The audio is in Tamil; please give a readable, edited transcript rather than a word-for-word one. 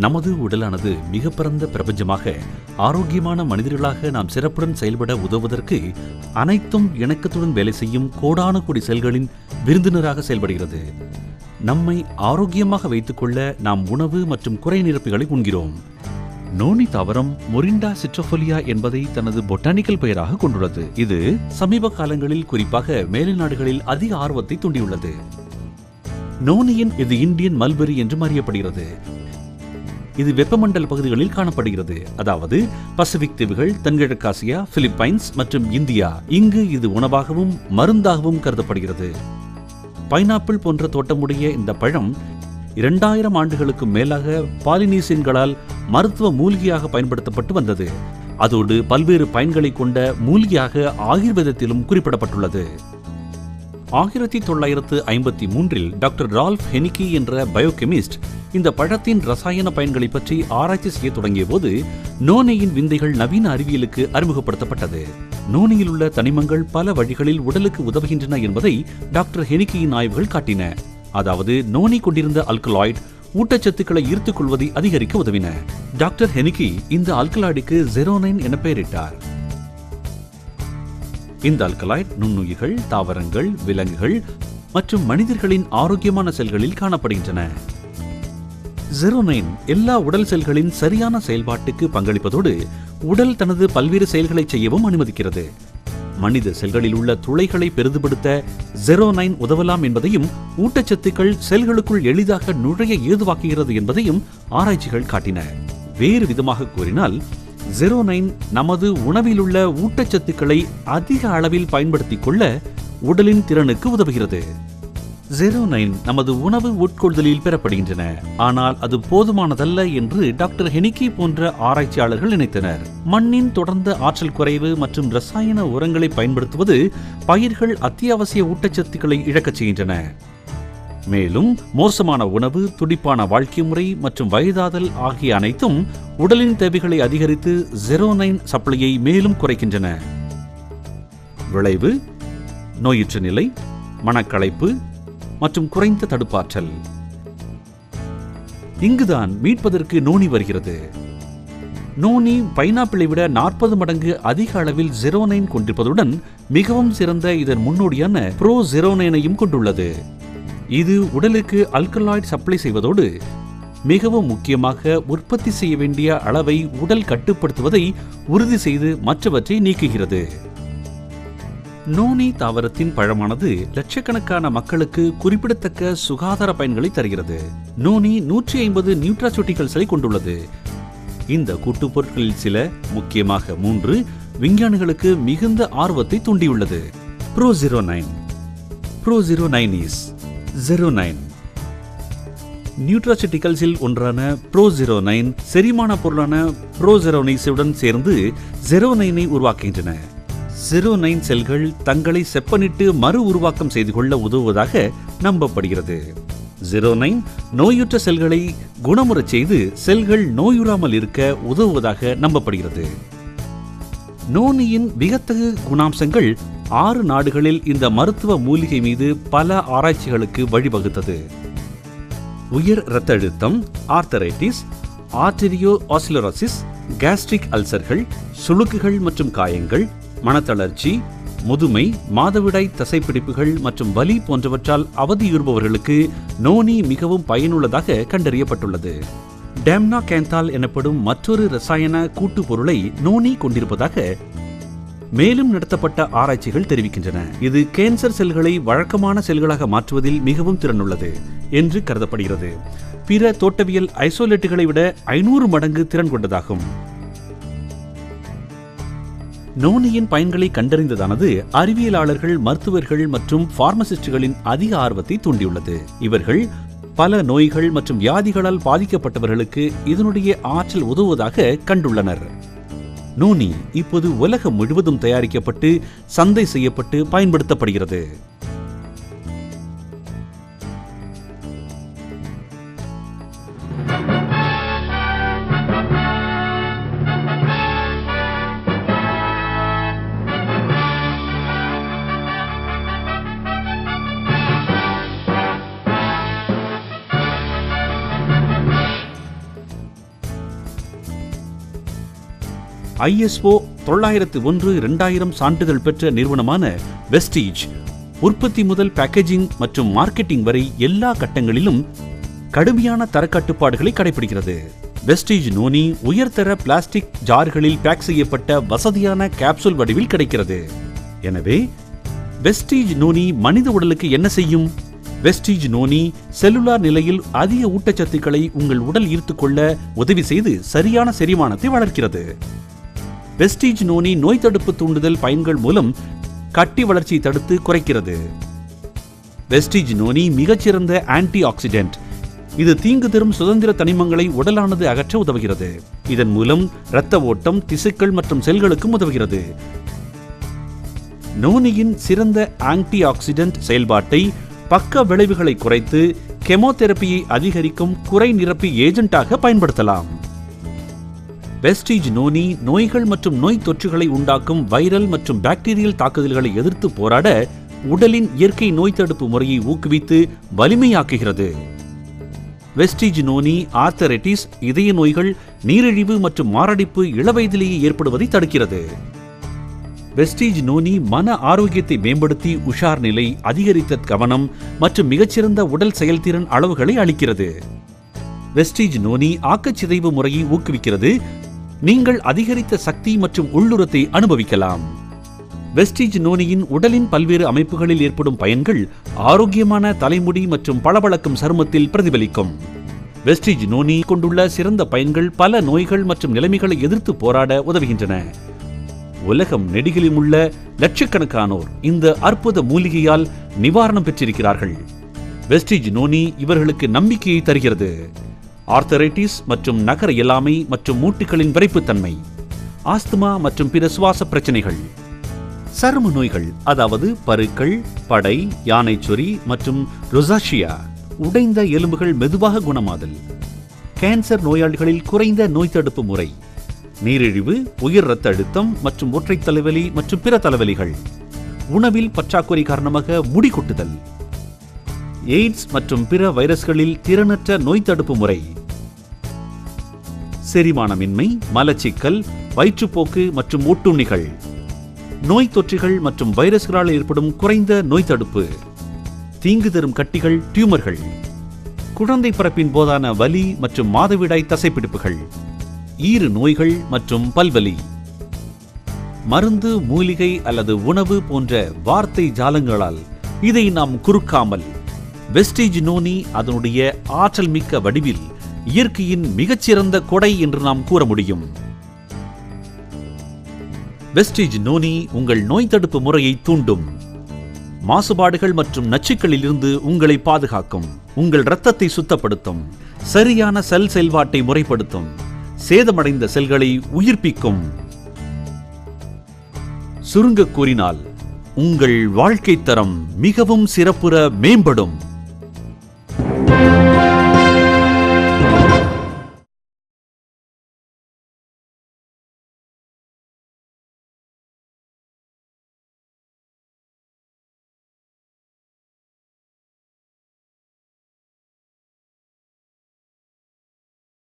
நமது உடலானது மிக பரந்த பிரபஞ்சமாக ஆரோக்கியமான மனிதர்களாக நாம் சிறப்புடன் செயல்பட உதவுவதற்கு அனைத்தும் இணக்கத்துடன் வேலை செய்யும் கோடான கோடி செல்களின் விருந்தினராக செயல்படுகிறது. நம்மை ஆரோக்கியமாக வைத்துக்கொள்ள நாம் உணவு மற்றும் குறை நிரப்பிகளை உண்கிறோம். நோனி தாவரம் மொரிண்டா சிட்ரோஃபோலியா என்பதை தனது பொட்டானிக்கல் பெயராக கொண்டுள்ளது. இது சமீப காலங்களில் குறிப்பாக மேலை நாடுகளில் அதிக ஆர்வத்தை தூண்டியுள்ளது. நோனியின் இது இந்தியன் மல்பெரி என்றும் அறியப்படுகிறது. இது வெப்பமண்டல பகுதிகளில் காணப்படுகிறது, அதாவது பசிபிக் தீவுகள், தென்கிழக்காசியா, பிலிப்பைன்ஸ் மற்றும் இந்தியா. இங்கு இது உணவாகவும் மருந்தாகவும் கருதப்படுகிறது. பைனாப்பிள் போன்ற தோட்டமுடைய இந்த பழம் 2000 ஆண்டுகளுக்கு மேலாக பாலினீசியன்களால் மருத்துவ மூலிகையாக பயன்படுத்தப்பட்டு வந்தது. அதோடு பல்வேறு பயன்களை கொண்ட மூலிகையாக ஆயுர்வேதத்திலும் குறிப்பிடப்பட்டுள்ளது. 1953 டாக்டர் ரால்ஃப் ஹெனிக்கி என்ற பயோகெமிஸ்ட் இந்த பழத்தின் ரசாயன பயன்களை பற்றி ஆராய்ச்சி செய்ய தொடங்கிய போது நோனியின் விந்தைகள் நவீன அறிவியலுக்கு அறிமுகப்படுத்தப்பட்டது. நோனியில் உள்ள தனிமங்கள் பல வழிகளில் உடலுக்கு உதவுகின்றன என்பதை டாக்டர் ஹெனிக்கியின் ஆய்வுகள் காட்டின. அதாவது நோனி கொண்டிருந்த அல்கலாய்டு ஊட்டச்சத்துக்களை ஈர்த்துக் கொள்வதை அதிகரிக்க உதவின. டாக்டர் ஹெனிக்கி இந்த அல்கலாய்டுக்கு ஜெரோனைன் என பெயரிட்டார். இந்த அல்கலாய்டு நுண்ணுயிர்கள், தாவரங்கள், விலங்குகள் மற்றும் மனிதர்களின் ஆரோக்கியமான செல்களில் காணப்படுகின்றன. ஜெரோனைன் எல்லா உடல் செல்களின் சரியான செயல்பாட்டுக்கு பங்களிப்பதோடு உடல் தனது பல்வேறு செயல்களை செய்யவும் அனுமதிக்கிறது. மனித செல்களில் உள்ள துளைகளை பெரிதுபடுத்த ஜெரோனைன் உதவலாம் என்பதையும், ஊட்டச்சத்துக்கள் செல்களுக்குள் எளிதாக நுழைய ஏதுவாக்குகிறது என்பதையும் ஆராய்ச்சிகள் காட்டின. வேறு விதமாக கூறினால், ஜெரோனைன் நமது உணவிலுள்ள ஊட்டச்சத்துக்களை அதிக அளவில் பயன்படுத்திக் கொள்ள உடலின் திறனுக்கு உதவுகிறது. ஜெரோனைன் நமது உணவு உட்கொள்ளுதலில் பெறப்படுகின்றன, ஆனால் அது போதுமானதல்ல என்று டாக்டர் ஹெனிக்கி போன்ற ஆராய்ச்சியாளர்கள் நினைத்தனர். மண்ணின் தொடர்ந்த ஆற்றல் குறைவு மற்றும் ரசாயன உரங்களை பயன்படுத்துவது பயிர்கள் அத்தியாவசிய ஊட்டச்சத்துக்களை இழக்கச் செய்கின்றன. மேலும் மோசமான உணவு, துடிப்பான வாழ்க்கை முறை மற்றும் வயதாதல் ஆகிய அனைத்தும் உடலின் தேவைகளை அதிகரித்து ஜெரோனைன் சப்ளையை மேலும் குறைக்கின்றன. விளைவு நோயுற்ற நிலை, மனக்களைப்பு மற்றும் குறைந்த தடுப்பாற்றல். இங்குதான் மீட்பதற்கு நோனி வருகிறது. நோனி பைனாப்பிளை விட 40 மடங்கு அதிக அளவில் ஜெரோனைன் கொண்டிருப்பதுடன் மிகவும் சிறந்த இதன் முன்னோடியான புரோஜெரோனைனையும் கொண்டுள்ளது. இது உடலுக்கு அல்கலாய்டு சப்ளை செய்வதோடு மிகவும் முக்கியமாக உற்பத்தி செய்ய வேண்டிய அளவை உடல் கட்டுப்படுத்துவதை உறுதி செய்து மற்றவற்றை நீக்குகிறது. நோனி தாவரத்தின் பழமானது லட்சக்கணக்கான மக்களுக்கு குறிப்பிடத்தக்க சுகாதார பயன்களை தருகிறது. நோனி 150 நியூட்ராசூட்டிகல்ஸை கொண்டுள்ளது. இந்த கூட்டுப் பொருட்களில் சில, முக்கியமாக 3, விஞ்ஞானிகளுக்கு மிகுந்த ஆர்வத்தை தூண்டியுள்ளது. புரோஜெரோனைனீஸ் ஜெரோனைன். நியூட்ராசூட்டிகல்ஸில் ஒன்றான புரோஜெரோனைன் செரிமான பொருளான புரோஜெரோனீஸுடன் சேர்ந்து ஜெரோனைனை உருவாக்குகின்றன. ஜெரோனைன் செல்கள் தங்களை செப்பனிட்டு மறு உருவாக்கம் செய்து கொள்ள உதவுவதாக நம்பப்படுகிறது. ஜெரோனைன் நோயுற்ற செல்களை குணமுறச் செய்து செல்கள் நோயுறாமல் இருக்க உதவுவதாக நம்பப்படுகிறது. நோனியின் வியத்தகு குணாம்சங்கள் 6 நாடுகளில் இந்த மருத்துவ மூலிகை மீது பல ஆராய்ச்சிகளுக்கு வழிவகுத்தது. உயர் இரத்த அழுத்தம், ஆர்த்தரைட்டிஸ், ஆர்டெரியோ ஆசிலரோசிஸ், கேஸ்ட்ரிக் அல்சர்கள், சுளுக்குகள் மற்றும் காயங்கள், மனத்தளர்ச்சி, முதுமை, மாதவிடாய் தசைப்பிடிப்புகள் மற்றும் வலி போன்றவற்றால் அவதியுறுபவர்களுக்கு நோனி மிகவும் பயனுள்ளதாக கண்டறியப்பட்டுள்ளது. டேம்னா கேந்தால் எனப்படும் மற்றொரு ரசாயன கூட்டு பொருளை நோனி கொண்டிருப்பதாக மேலும் நடத்தப்பட்ட ஆராய்ச்சிகள் தெரிவிக்கின்றன. இது கேன்சர் செல்களை வழக்கமான செல்களாக மாற்றுவதில் மிகவும் திறனுள்ளது என்று கருதப்படுகிறது. பிற தோட்டவியல் ஐசோலேட்டுகளை விட 500 மடங்கு திறன் கொண்டதாகும். நோனியின் பயன்களை கண்டறிந்ததானது அறிவியலாளர்கள், மருத்துவர்கள் மற்றும் பார்மசிஸ்டுகளின் அதிக ஆர்வத்தை தூண்டியுள்ளது. இவர்கள் பல நோய்கள் மற்றும் வியாதிகளால் பாதிக்கப்பட்டவர்களுக்கு இதனுடைய ஆற்றல் உதவுவதாக கண்டுள்ளனர். நோனி இப்போது உலகம் முழுவதும் தயாரிக்கப்பட்டு சந்தை செய்யப்பட்டு பயன்படுத்தப்படுகிறது. ISO 901/2000 சான்றிதழ் பெற்ற நிறுவனமான வெஸ்டீஜ் உற்பத்தி முதல் பேக்கேஜிங் மற்றும் மார்க்கெட்டிங் வரை எல்லா கட்டங்களிலும் கடுமையான தரக்கட்டுப்பாடுகளை கடைபிடிக்கிறது. வெஸ்டீஜ் நோனி உயர்தர பிளாஸ்டிக் ஜார்களில் பேக் செய்யப்பட்ட வசதியான கேப்சூல் வடிவில் கிடைக்கிறது. எனவே வெஸ்டீஜ் நோனி மனித உடலுக்கு என்ன செய்யும்? வெஸ்டீஜ் நோனி செல்லுலார் நிலையில் அதிக ஊட்டச்சத்துக்களை உங்கள் உடல் ஈர்த்துக்கொள்ள உதவி செய்து சரியான செரிமானத்தை வளர்க்கிறது. வெஸ்டீஜ் நோனி நோய் தடுப்பு தூண்டுதல் பயன்கள் மூலம் கட்டி வளர்ச்சியை தடுத்து குறைக்கிறது. வெஸ்டீஜ் நோனி மிகச்சிறந்த ஆன்டி ஆக்சிடென்ட். இது தீங்கு தரும் சுதந்திர தனிமங்களை உடலானது அகற்ற உதவுகிறது. இதன் மூலம் இரத்த ஓட்டம், திசுக்கள் மற்றும் செல்களுக்கும் உதவுகிறது. நோனியின் சிறந்த ஆன்டி ஆக்சிடென்ட் செயல்பாட்டை பக்க விளைவுகளை குறைத்து கெமோதெரபியை அதிகரிக்கும் குறை நிரப்பி ஏஜென்ட்டாக பயன்படுத்தலாம். வெஸ்டீஜ் நோனி நோய்கள் மற்றும் நோய் தொற்றுகளை உண்டாக்கும் வைரல் மற்றும் பாக்டீரியல் தாக்குதல்களை எதிர்த்து போராட உடலின் இயற்கை நோய் தடுப்பு முறையை ஊக்குவித்து வலிமையாக்குகிறது. வெஸ்டீஜ் நோனி ஆர்த்தரைட்டிஸ், இதய நோய்கள், நீரிழிவு மற்றும் மாரடைப்பு இளவயதிலேயே ஏற்படுவதை தடுக்கிறது. வெஸ்டீஜ் நோனி மன ஆரோக்கியத்தை மேம்படுத்தி உஷார் நிலை, அதிகரித்த கவனம் மற்றும் மிகச்சிறந்த உடல் செயல்திறன் அளவுகளை அளிக்கிறது. வெஸ்டீஜ் நோனி ஆக்கச்சிதைவு முறையை ஊக்குவிக்கிறது. நீங்கள் அதிகரித்த சக்தி மற்றும் உள்ளுறத்தை அனுபவிக்கலாம். வெஸ்டீஜ் நோனியின் உடலின் பல்வேறு அமைப்புகளில் ஏற்படும் பயன்கள் ஆரோக்கியமான தலைமுடி மற்றும் பளபளக்கும் சருமத்தில் பிரதிபலிக்கும். வெஸ்டீஜ் நோனி கொண்டுள்ள சிறந்த பயன்கள் பல நோய்கள் மற்றும் நிலைமைகளை எதிர்த்து போராட உதவுகின்றன. உலகம் நெடுகிலும் உள்ள லட்சக்கணக்கானோர் இந்த அற்புத மூலிகையால் நிவாரணம் பெற்றிருக்கிறார்கள். வெஸ்டீஜ் நோனி இவர்களுக்கு நம்பிக்கையை தருகிறது. ஆர்த்தரைட்டிஸ் மற்றும் நகர இயலாமை மற்றும் மூட்டுகளின் விரைப்புத்தன்மை, ஆஸ்துமா மற்றும் பிற சுவாச பிரச்சனைகள், சரும நோய்கள் அதாவது பருக்கள், படை, யானைச்சொறி மற்றும் ரொசாஷியா, உடைந்த எலும்புகள் மெதுவாக குணமாதல், கேன்சர் நோயாளிகளில் குறைந்த நோய் தடுப்பு முறை, நீரிழிவு, உயர் இரத்த அழுத்தம் மற்றும் ஒற்றை தலைவலி மற்றும் பிற தலைவலிகள், உணவில் பற்றாக்குறை காரணமாக முடி கொட்டுதல், எய்ட்ஸ் மற்றும் பிற வைரஸ்களில் திறனற்ற நோய் தடுப்பு முறை, செரிமானமின்மை, மலச்சிக்கல், வயிற்றுப்போக்கு மற்றும் ஒட்டுண்ணிகள், நோய் தொற்றுகள் மற்றும் வைரஸ்களால் ஏற்படும் குறைந்த நோய் தடுப்பு, தீங்கு தரும் கட்டிகள், டியூமர்கள், குழந்தை பிறப்பின் போதான வலி மற்றும் மாதவிடாய் தசைப்பிடிப்புகள், ஈறு நோய்கள் மற்றும் பல்வலி. மருந்து, மூலிகை அல்லது உணவு போன்ற வார்த்தை ஜாலங்களால் இதை நாம் குறுக்காமல் வெஸ்டீஜ் நோனி அதனுடைய ஆற்றல் மிக்க வடிவில் இயற்கையின் மிகச்சிறந்த கொடை என்று நாம் கூற முடியும். வெஸ்டீஜ் நோனி உங்கள் நோய் தடுப்பு முறையை தூண்டும், மாசுபாடுகள் மற்றும் நச்சுக்களில் இருந்து உங்களை பாதுகாக்கும், உங்கள் இரத்தத்தை சுத்தப்படுத்தும், சரியான செல் செயல்பாட்டை முறைப்படுத்தும், சேதமடைந்த செல்களை உயிர்ப்பிக்கும். சுருங்க கூறினால் உங்கள் வாழ்க்கை தரம் மிகவும் சிறப்புற மேம்படும்.